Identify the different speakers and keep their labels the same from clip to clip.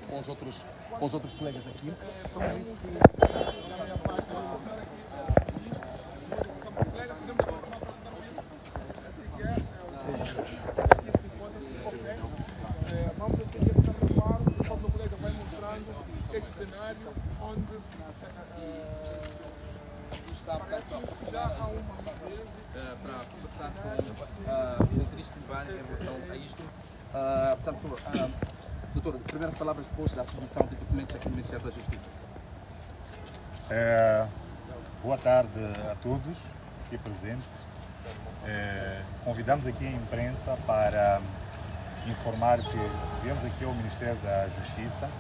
Speaker 1: com os outros colegas aqui.
Speaker 2: Vamos seguir a fotografar, o meu colega vai mostrando este cenário onde já há uma
Speaker 1: para conversar com o ministro Ivan em relação a isto. Portanto, doutor, primeiras palavras depois da submissão de documentos aqui no Ministério da Justiça.
Speaker 3: Boa tarde a todos aqui presentes. Convidamos aqui a imprensa para informar que viemos aqui ao Ministério da Justiça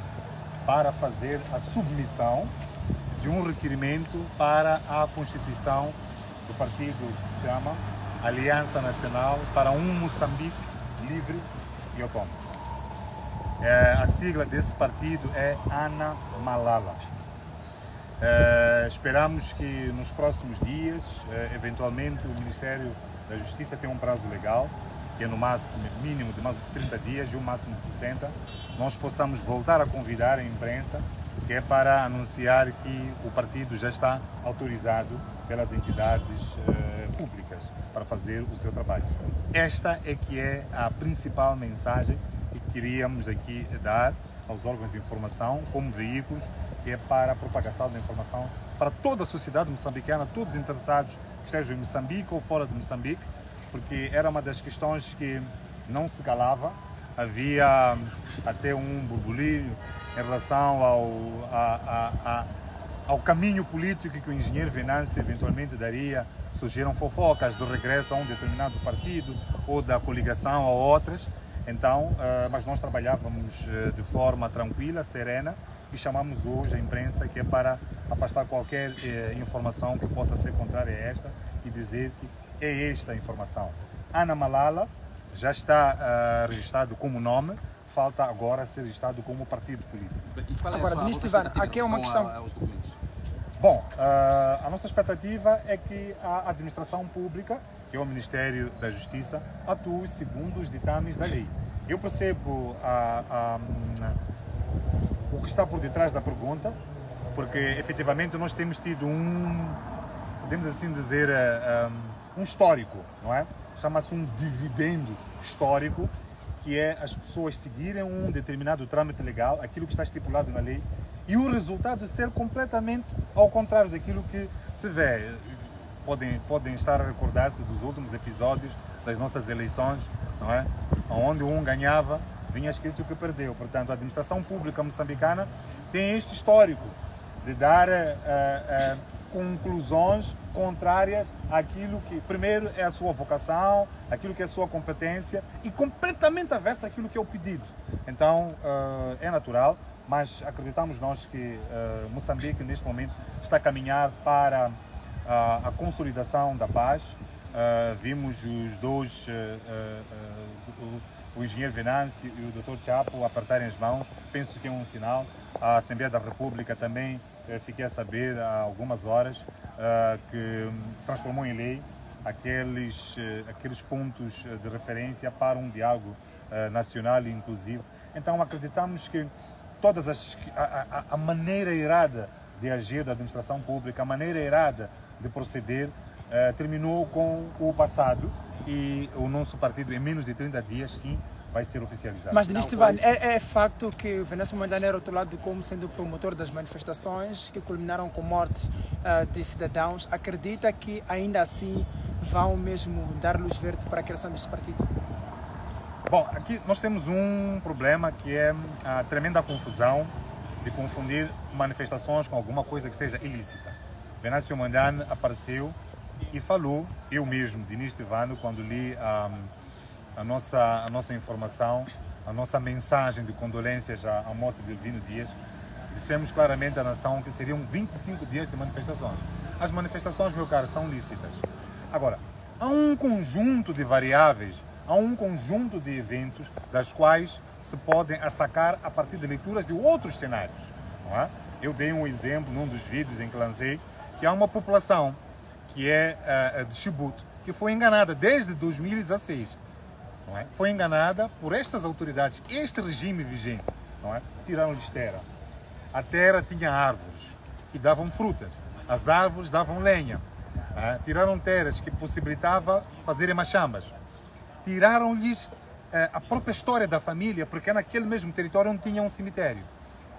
Speaker 3: para fazer a submissão de um requerimento para a constituição do partido que se chama Aliança Nacional para um Moçambique Livre e Autônomo. A sigla desse partido é Ana Malala. Esperamos que nos próximos dias, eventualmente, o Ministério da Justiça tem um prazo legal, que é no máximo, mínimo de mais de 30 dias e um máximo de 60, nós possamos voltar a convidar a imprensa, que é para anunciar que o partido já está autorizado pelas entidades públicas para fazer o seu trabalho. Esta é que é a principal mensagem que queríamos aqui dar aos órgãos de informação como veículos, que é para a propagação da informação para toda a sociedade moçambicana, todos os interessados que estejam em Moçambique ou fora de Moçambique, porque era uma das questões que não se calava. Havia até um burburinho em relação ao caminho político que o engenheiro Venâncio eventualmente daria. Surgiram fofocas do regresso a um determinado partido ou da coligação a outras. Então, mas nós trabalhávamos de forma tranquila, serena, e chamamos hoje a imprensa, que é para afastar qualquer informação que possa ser contrária a esta e dizer que é esta a informação. Ana Malala já está registrado como nome, falta agora ser registrado como partido político.
Speaker 1: Agora, ministro Ivan, aqui é uma questão aos documentos.
Speaker 3: Bom, a nossa expectativa é que a administração pública, que é o Ministério da Justiça, atue segundo os ditames da lei. Eu percebo o que está por detrás da pergunta, porque efetivamente nós temos tido podemos assim dizer, um histórico, não é? Chama-se um dividendo histórico, que é as pessoas seguirem um determinado trâmite legal, aquilo que está estipulado na lei, e o resultado ser completamente ao contrário daquilo que se vê. Podem estar a recordar-se dos últimos episódios das nossas eleições, não é? Onde um ganhava, vinha escrito que perdeu. Portanto, a administração pública moçambicana tem este histórico de dar conclusões contrárias àquilo que, primeiro, é a sua vocação, aquilo que é a sua competência, e completamente aversa àquilo que é o pedido. Então, é natural, mas acreditamos nós que Moçambique, neste momento, está a caminhar para a consolidação da paz. Vimos os dois, o engenheiro Venâncio e o Dr. Chapo, apertarem as mãos. Penso que é um sinal. A Assembleia da República também, fiquei a saber há algumas horas, que transformou em lei aqueles pontos de referência para um diálogo nacional e inclusivo. Então acreditamos que a maneira errada de agir da administração pública, a maneira errada de proceder, terminou com o passado, e o nosso partido, em menos de 30 dias, sim, vai ser oficializado.
Speaker 4: Mas, ministro Ivan, é facto que o Venâncio Mondlane era rotulado como sendo o promotor das manifestações que culminaram com mortes de cidadãos. Acredita que ainda assim vão mesmo dar luz verde para a criação deste partido?
Speaker 3: Bom, aqui nós temos um problema, que é a tremenda confusão de confundir manifestações com alguma coisa que seja ilícita. Venâncio Mondlane apareceu e falou, eu mesmo, Diniz Ivano, quando li a nossa informação, a nossa mensagem de condolências à morte de Elvino Dias, dissemos claramente à nação que seriam 25 dias de manifestações. As manifestações, meu caro, são lícitas. Agora, há um conjunto de variáveis, há um conjunto de eventos das quais se podem assacar a partir de leituras de outros cenários. Não é? Eu dei um exemplo num dos vídeos em que lancei, que há uma população que é de Chibouto, que foi enganada desde 2016. Não é? Foi enganada por estas autoridades, este regime vigente, não é? Tiraram-lhes terra. A terra tinha árvores que davam frutas, as árvores davam lenha. Tiraram terras que possibilitava fazerem machambas. Tiraram-lhes a própria história da família, porque naquele mesmo território não tinha um cemitério.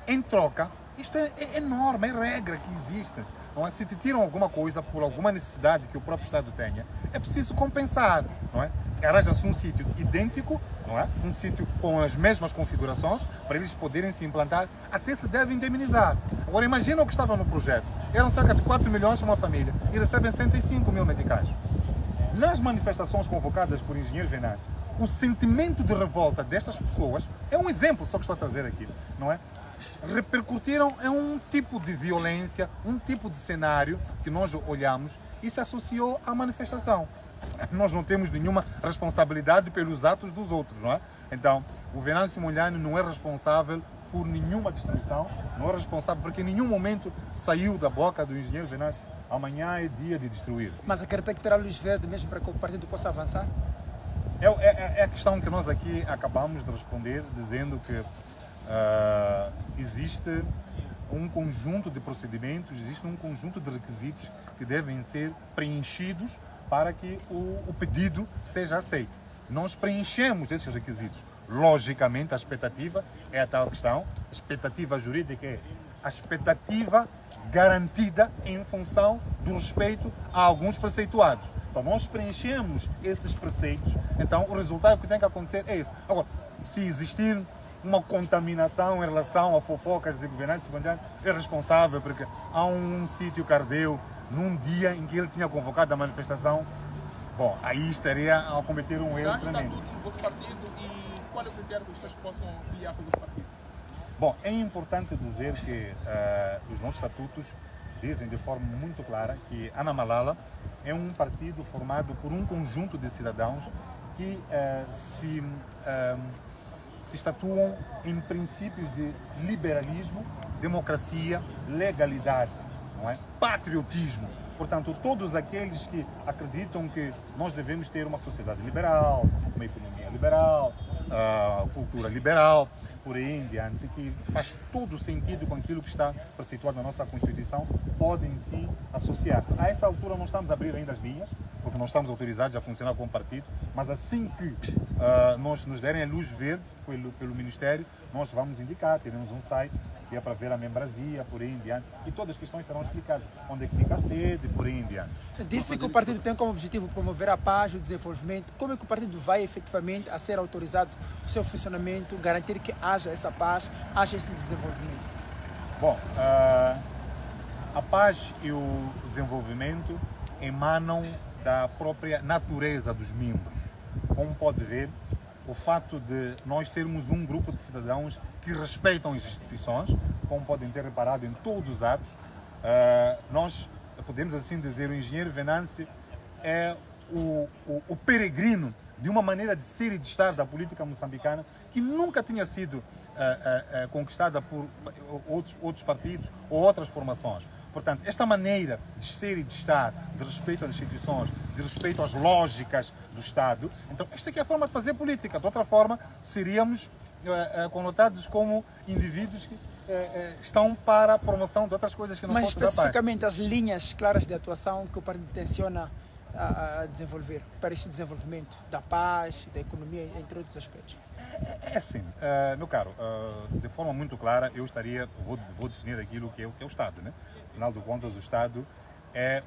Speaker 3: Em troca, isto é norma, é regra que existe. Não é? Se te tiram alguma coisa por alguma necessidade que o próprio Estado tenha, é preciso compensar. Não é? Arranja-se um sítio idêntico, não é? Um sítio com as mesmas configurações, para eles poderem se implantar, até se deve indemnizar. Agora imagina o que estava no projeto. Eram cerca de 4 milhões uma família e recebem 75 mil meticais. Nas manifestações convocadas por engenheiro Venâncio, o sentimento de revolta destas pessoas, é um exemplo só que estou a trazer aqui, não é? Repercutiram em um tipo de violência, um tipo de cenário que nós olhamos e se associou à manifestação. Nós não temos nenhuma responsabilidade pelos atos dos outros, não é? Então, o Venâncio Mondlane não é responsável por nenhuma destruição, não é responsável porque em nenhum momento saiu da boca do engenheiro Venâncio: amanhã é dia de destruir.
Speaker 4: Mas acredita que terá luz verde mesmo para que o partido possa avançar?
Speaker 3: É a questão que nós aqui acabamos de responder, dizendo que existe um conjunto de procedimentos, existe um conjunto de requisitos que devem ser preenchidos para que o pedido seja aceito. Nós preenchemos esses requisitos. Logicamente, a expectativa é a tal questão, a expectativa jurídica é a expectativa garantida em função do respeito a alguns preceituados. Então, nós preenchemos esses preceitos, então o resultado que tem que acontecer é esse. Agora, se existir uma contaminação em relação a fofocas de Venâncio Mondlane, é responsável porque há um sítio que ardeu num dia em que ele tinha convocado a manifestação. Bom, aí estaria a cometer um erro tremendo.
Speaker 2: Está tudo no vosso partido e qual é o critério que as pessoas possam filiar-se ao vosso partido?
Speaker 3: Bom, é importante dizer que os nossos estatutos dizem de forma muito clara que Ana Malala é um partido formado por um conjunto de cidadãos que se estatuam em princípios de liberalismo, democracia, legalidade, não é? Patriotismo. Portanto, todos aqueles que acreditam que nós devemos ter uma sociedade liberal, uma economia liberal, cultura liberal, por aí em diante, que faz todo sentido com aquilo que está preceituado na nossa Constituição, podem sim associar-se. A esta altura não estamos a abrir ainda as linhas, porque não estamos autorizados a funcionar como partido, mas assim que nós nos derem a luz verde pelo Ministério, nós vamos indicar, teremos um site que é para ver a membresia, por aí em diante, e todas as questões serão explicadas, onde é que fica a sede, por aí em diante.
Speaker 4: Disse que o partido tem como objetivo promover a paz e o desenvolvimento. Como é que o partido vai efetivamente a ser autorizado o seu funcionamento, garantir que haja essa paz, haja esse desenvolvimento?
Speaker 3: Bom, a paz e o desenvolvimento emanam da própria natureza dos membros. Como pode ver, o fato de nós sermos um grupo de cidadãos que respeitam as instituições, como podem ter reparado em todos os atos, nós podemos assim dizer, o engenheiro Venâncio é o peregrino de uma maneira de ser e de estar da política moçambicana que nunca tinha sido conquistada por outros partidos ou outras formações. Portanto, esta maneira de ser e de estar, de respeito às instituições, de respeito às lógicas do Estado, então esta aqui é a forma de fazer política. De outra forma, seríamos conotados como indivíduos que estão para a promoção de outras coisas que não
Speaker 4: Mas
Speaker 3: possam dar paz.
Speaker 4: especificamente as linhas claras de atuação que o partido tenciona a desenvolver para este desenvolvimento da paz, da economia, entre outros aspectos.
Speaker 3: É assim, meu caro, de forma muito clara, vou definir aquilo que é o Estado, né? Afinal de contas, o Estado é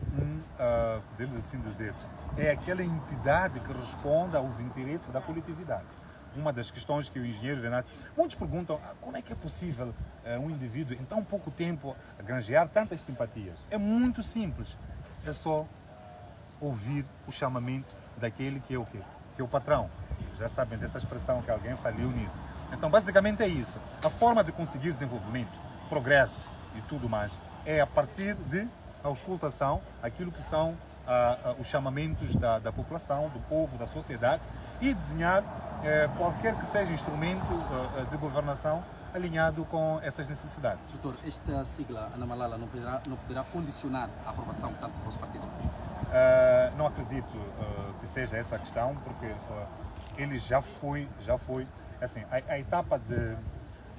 Speaker 3: podemos assim dizer, é aquela entidade que responde aos interesses da coletividade. Uma das questões que o engenheiro Venâncio... Muitos perguntam como é que é possível um indivíduo em tão pouco tempo granjear tantas simpatias. É muito simples, é só ouvir o chamamento daquele que é o quê? Que é o patrão. Já sabem dessa expressão que alguém faliu nisso. Então, basicamente é isso. A forma de conseguir desenvolvimento, progresso e tudo mais é a partir de auscultação, aquilo que são os chamamentos da população, do povo, da sociedade e desenhar qualquer que seja instrumento de governação alinhado com essas necessidades.
Speaker 1: Doutor, esta sigla, Ana Malala, não poderá condicionar a aprovação tanto para os partidos?
Speaker 3: Não acredito que seja essa a questão, porque ele já foi assim, a etapa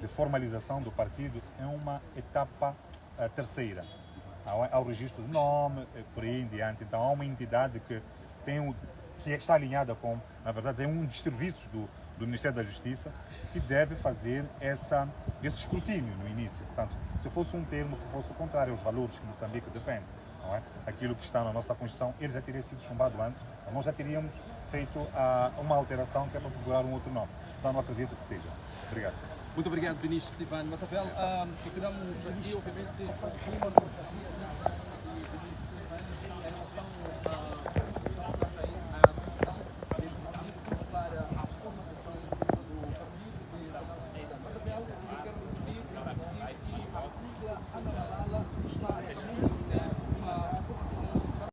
Speaker 3: de formalização do partido é uma etapa terceira. Há o registro de nome, por aí em diante. Então há uma entidade que está alinhada com, na verdade, é um dos serviços do Ministério da Justiça que deve fazer esse escrutínio no início. Portanto, se fosse um termo que fosse o contrário aos valores que Moçambique defende, não é? Aquilo que está na nossa Constituição, ele já teria sido chumbado antes, nós já teríamos feito uma alteração que é para procurar um outro nome. Então não acredito que seja. Obrigado.
Speaker 1: Muito obrigado, ministro Ivan Matavele. Continuamos aqui, obviamente.